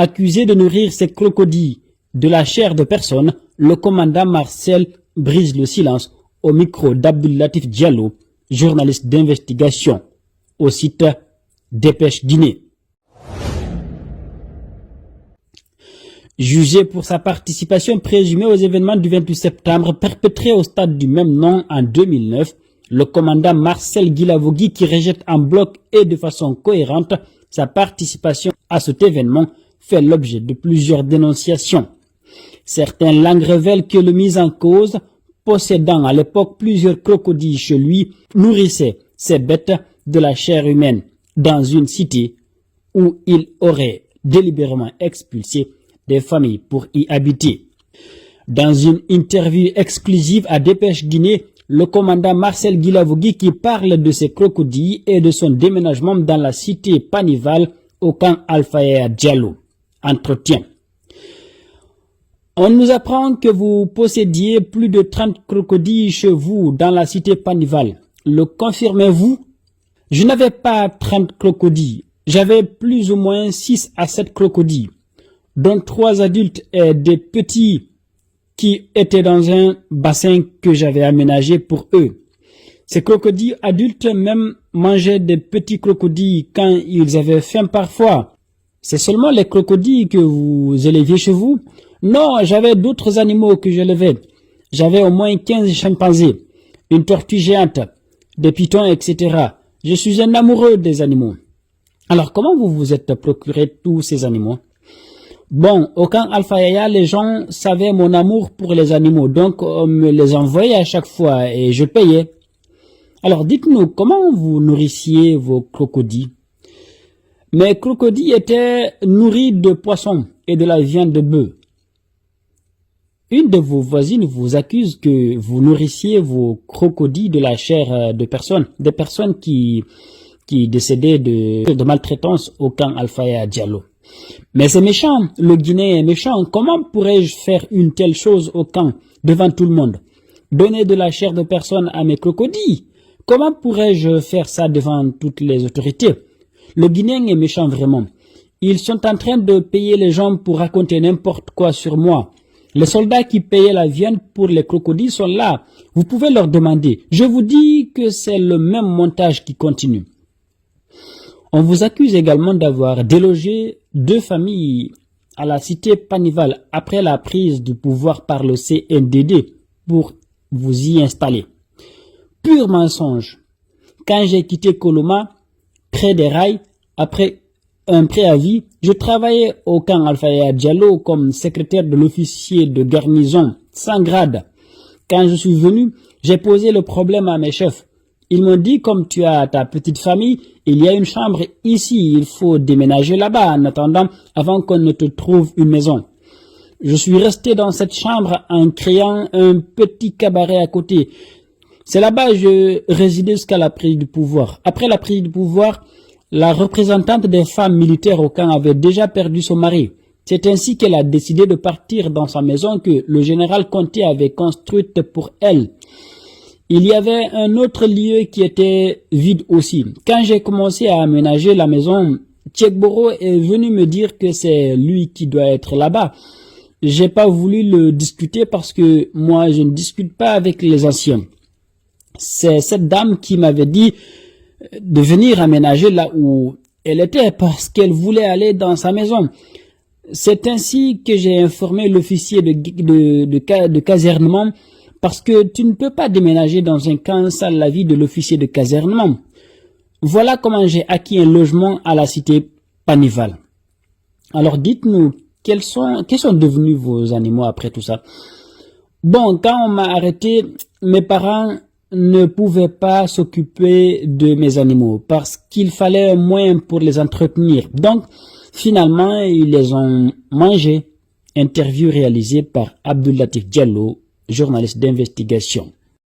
Accusé de nourrir ses crocodiles de la chair de personne, le commandant Marcel brise le silence au micro d'Abdul Latif Diallo, journaliste d'investigation, au site Dépêche Guinée. Jugé pour sa participation présumée aux événements du 28 septembre perpétrés au stade du même nom en 2009, le commandant Marcel Guilavogui, qui rejette en bloc et de façon cohérente sa participation à cet événement, fait l'objet de plusieurs dénonciations. Certaines langues révèlent que le mis en cause, possédant à l'époque plusieurs crocodiles chez lui, nourrissait ces bêtes de la chair humaine dans une cité où il aurait délibérément expulsé des familles pour y habiter. Dans une interview exclusive à Dépêche Guinée, le commandant Marcel Guilavogui, qui parle de ses crocodiles et de son déménagement dans la cité Panival au camp Alpha Yaya Diallo. Entretien. On nous apprend que vous possédiez plus de 30 crocodiles chez vous dans la cité Panival. Le confirmez-vous? Je n'avais pas 30 crocodiles. J'avais plus ou moins 6 à 7 crocodiles, dont 3 adultes et des petits qui étaient dans un bassin que j'avais aménagé pour eux. Ces crocodiles adultes même mangeaient des petits crocodiles quand ils avaient faim parfois. C'est seulement les crocodiles que vous éleviez chez vous? Non, j'avais d'autres animaux que j'élevais. J'avais au moins 15 chimpanzés, une tortue géante, des pitons, etc. Je suis un amoureux des animaux. Alors comment vous vous êtes procuré tous ces animaux? Bon, au camp Alpha Yaya, les gens savaient mon amour pour les animaux, donc on me les envoyait à chaque fois et je payais. Alors dites-nous, comment vous nourrissiez vos crocodiles? Mes crocodiles étaient nourris de poissons et de la viande de bœuf. Une de vos voisines vous accuse que vous nourrissiez vos crocodiles de la chair de personnes, des personnes qui décédaient de maltraitance au camp Alpha Yaya Diallo. Mais c'est méchant, le Guinéen est méchant. Comment pourrais-je faire une telle chose au camp, devant tout le monde? Donner de la chair de personne à mes crocodiles? Comment pourrais-je faire ça devant toutes les autorités? Le Guinéen est méchant vraiment. Ils sont en train de payer les gens pour raconter n'importe quoi sur moi. Les soldats qui payaient la viande pour les crocodiles sont là. Vous pouvez leur demander. Je vous dis que c'est le même montage qui continue. On vous accuse également d'avoir délogé 2 familles à la cité Panival après la prise du pouvoir par le CNDD pour vous y installer. Pur mensonge. Quand j'ai quitté Koloma, près des rails, après un préavis, je travaillais au camp Alpha Yaya Diallo comme secrétaire de l'officier de garnison, sans grade. Quand je suis venu, j'ai posé le problème à mes chefs. Ils m'ont dit, comme tu as ta petite famille, il y a une chambre ici, il faut déménager là-bas en attendant, avant qu'on ne te trouve une maison. Je suis resté dans cette chambre en créant un petit cabaret à côté. C'est là-bas que je résidais jusqu'à la prise du pouvoir. Après la prise du pouvoir, la représentante des femmes militaires au camp avait déjà perdu son mari. C'est ainsi qu'elle a décidé de partir dans sa maison que le général Conté avait construite pour elle. Il y avait un autre lieu qui était vide aussi. Quand j'ai commencé à aménager la maison, Tchekboro est venu me dire que c'est lui qui doit être là-bas. J'ai pas voulu le discuter parce que moi, je ne discute pas avec les anciens. C'est cette dame qui m'avait dit de venir aménager là où elle était parce qu'elle voulait aller dans sa maison. C'est ainsi que j'ai informé l'officier de casernement parce que tu ne peux pas déménager dans un camp sans l'avis de l'officier de casernement. Voilà comment j'ai acquis un logement à la cité Panival. Alors dites-nous, quels sont devenus vos animaux après tout ça? Bon, quand on m'a arrêté, mes parents ne pouvaient pas s'occuper de mes animaux parce qu'il fallait un moyen pour les entretenir. Donc, finalement, ils les ont mangés. Interview réalisée par Abdul Latif Diallo, journaliste d'investigation.